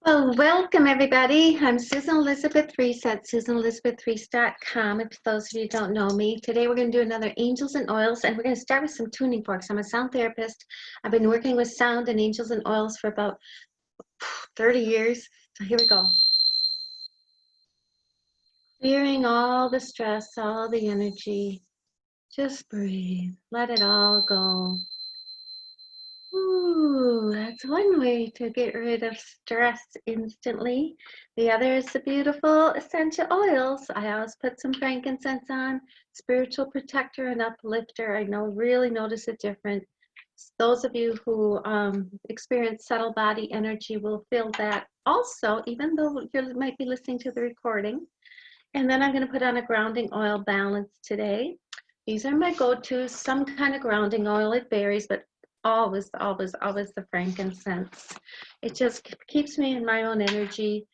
Well, welcome everybody. I'm Susan Elizabeth Reese at SusanElizabethReese.com. If those of you who don't know me, today we're going to do another Angels and Oils, and we're going to start with some tuning forks. I'm a sound therapist. I've been working with sound and angels and oils for about 30 years. So here we go. Clearing all the stress, all the energy. Just breathe. Let it all go. Ooh, that's one way to get rid of stress instantly. The other is the beautiful essential oils. I always put some frankincense on, spiritual protector and uplifter. I know, really notice a difference. Those of you who experience subtle body energy will feel that also, even though you might be listening to the recording. And then I'm going to put on a grounding oil balance today. These are my go-tos, some kind of grounding oil. It varies, but always, always, always the frankincense. It just keeps me in my own energy.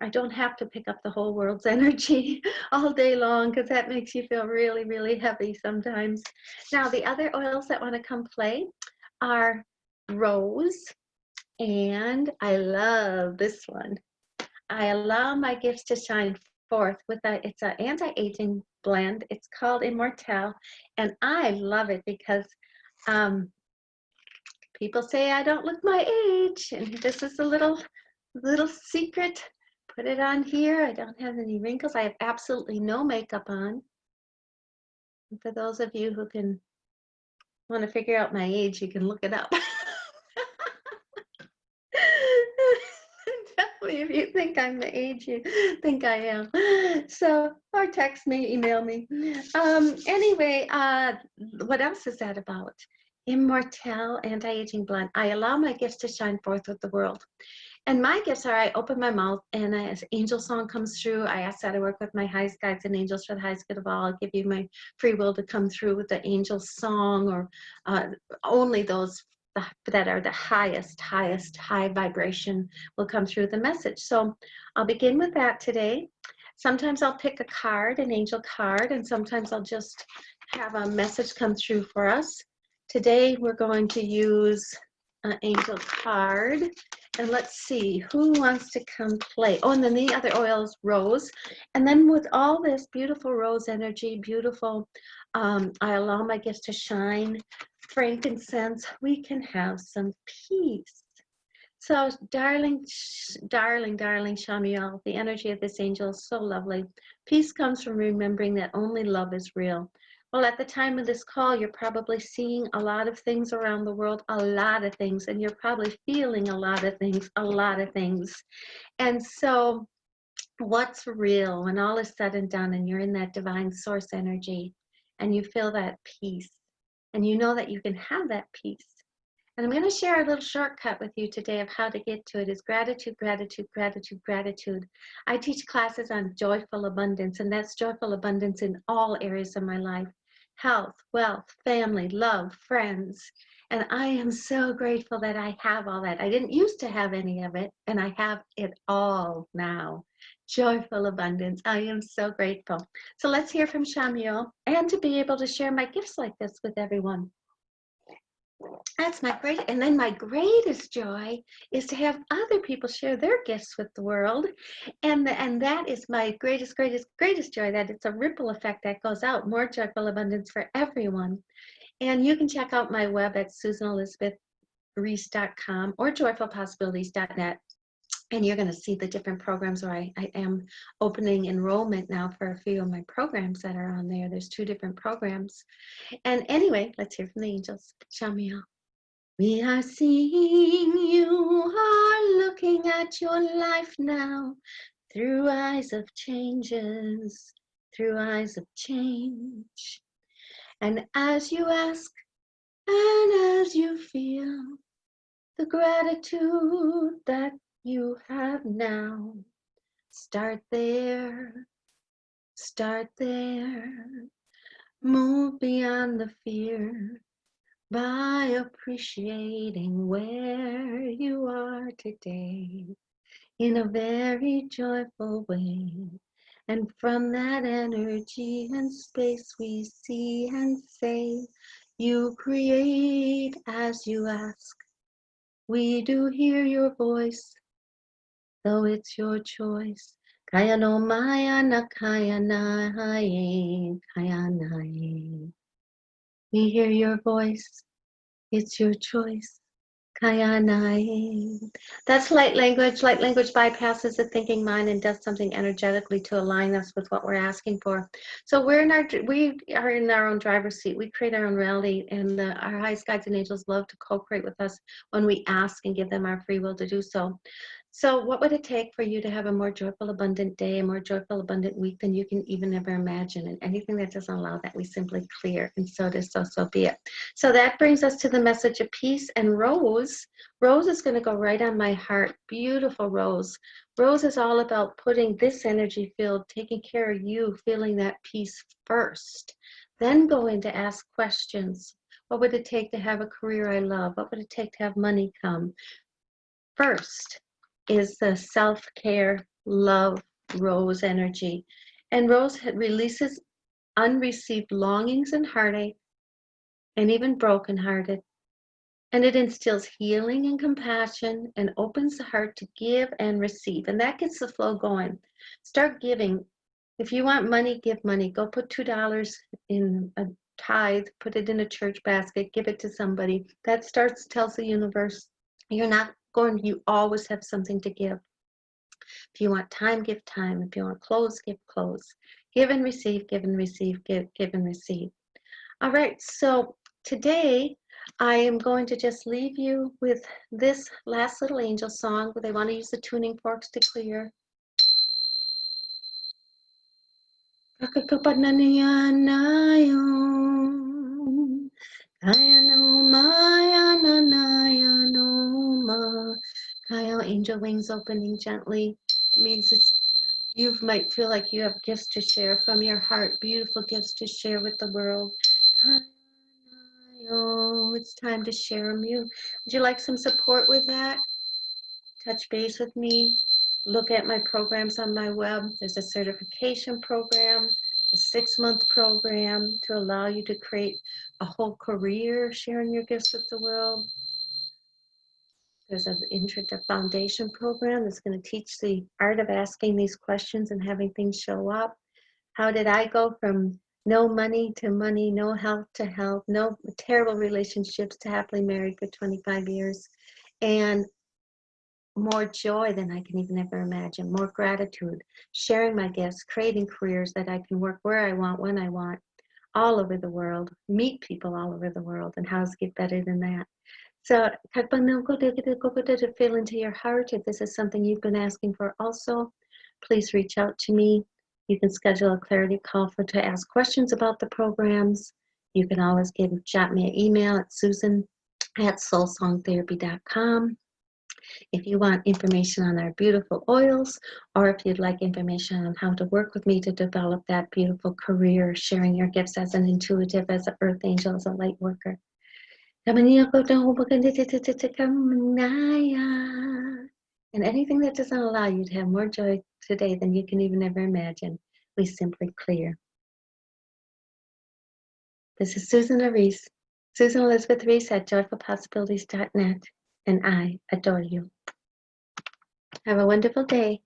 I don't have to pick up the whole world's energy all day long because that makes you feel really, really heavy sometimes. Now, the other oils that want to come play are rose, and I love this one. I allow my gifts to shine forth with it's an anti-aging blend. It's called Immortelle, and I love it because people say I don't look my age, and this is a little secret. Put it on here. I don't have any wrinkles. I have absolutely no makeup on. And for those of you who want to figure out my age, you can look it up. Definitely, if you think I'm the age you think I am. So, or text me, email me. Anyway, what else is that about? Immortelle Anti-Aging Blend. I allow my gifts to shine forth with the world. And my gifts are, I open my mouth and as angel song comes through, I ask that I work with my highest guides and angels for the highest good of all. I'll give you my free will to come through with the angel song, or only those that are the highest high vibration will come through the message. So I'll begin with that today. Sometimes I'll pick a card, an angel card, and sometimes I'll just have a message come through for us. Today we're going to use an angel card. And let's see, who wants to come play? Oh, and then the other oil is rose. And then with all this beautiful rose energy, beautiful, I allow my gifts to shine, frankincense, we can have some peace. So, darling Shamiel, the energy of this angel is so lovely. Peace comes from remembering that only love is real. Well, at the time of this call, you're probably seeing a lot of things around the world, a lot of things, and you're probably feeling a lot of things, And so, what's real when all is said and done and you're in that divine source energy and you feel that peace and you know that you can have that peace? And I'm going to share a little shortcut with you today of how to get to it is gratitude, gratitude, gratitude, gratitude. I teach classes on joyful abundance, and that's joyful abundance in all areas of my life. Health, wealth, family, love, friends. And I am so grateful that I have all that. I didn't used to have any of it, and I have it all now. Joyful abundance. I am so grateful. So let's hear from Shamiel, and to be able to share my gifts like this with everyone. That's my great, and then my greatest joy is to have other people share their gifts with the world, and that is my greatest joy, that it's a ripple effect that goes out, more joyful abundance for everyone. And you can check out my web at SusanElizabethReese.com or JoyfulPossibilities.net. And you're going to see the different programs where I am opening enrollment now for a few of my programs that are on there. There's 2 different programs. And anyway, let's hear from the angels. Shamiel. We are seeing you are looking at your life now through eyes of changes, through eyes of change. And as you ask and as you feel the gratitude that you have now, start there, move beyond the fear by appreciating where you are today in a very joyful way. And from that energy and space we see and say, you create as you ask. We do hear your voice. though it's your choice. Kaya no maya na kaya na haye, kaya na ye. We hear your voice, it's your choice. Kaya na ye. That's light language. Light language bypasses the thinking mind and does something energetically to align us with what we're asking for. So we are in our own driver's seat. We create our own reality, and our highest guides and angels love to co-create with us when we ask and give them our free will to do so. So what would it take for you to have a more joyful, abundant day, a more joyful, abundant week than you can even ever imagine? And anything that doesn't allow that, we simply clear. And so it is, so be it. So that brings us to the message of peace. And Rose is going to go right on my heart. Beautiful Rose. Rose is all about putting this energy field, taking care of you, feeling that peace first. Then go in to ask questions. What would it take to have a career I love? What would it take to have money come? First is the self-care, love, Rose energy. And Rose releases unreceived longings and heartache, and even brokenhearted. And it instills healing and compassion and opens the heart to give and receive. And that gets the flow going. Start giving. If you want money, give money. Go put $2 in a tithe, put it in a church basket, give it to somebody. That tells the universe, you always have something to give. If you want time, give time. If you want clothes, give clothes. Give and receive, give and receive, give and receive. All right, so today I am going to just leave you with this last little angel song. They want to use the tuning forks to clear. Kaya angel wings opening gently. It means you might feel like you have gifts to share from your heart, beautiful gifts to share with the world. Oh, it's time to share them. Would you like some support with that? Touch base with me. Look at my programs on my web. There's a certification program, a 6-month program to allow you to create a whole career sharing your gifts with the world. There's an Intro to Foundation program that's going to teach the art of asking these questions and having things show up. How did I go from no money to money, no health to health, no terrible relationships to happily married for 25 years, and more joy than I can even ever imagine, more gratitude, sharing my gifts, creating careers that I can work where I want, when I want, all over the world, meet people all over the world, and how's get better than that? So, to feel into your heart, if this is something you've been asking for also, please reach out to me. You can schedule a clarity call to ask questions about the programs. You can always jot me an email at susan@soulsongtherapy.com. If you want information on our beautiful oils, or if you'd like information on how to work with me to develop that beautiful career, sharing your gifts as an intuitive, as an earth angel, as a light worker. And anything that doesn't allow you to have more joy today than you can even ever imagine, we simply clear. This is Susan Reese, Susan Elizabeth Reese at joyfulpossibilities.net, and I adore you. Have a wonderful day.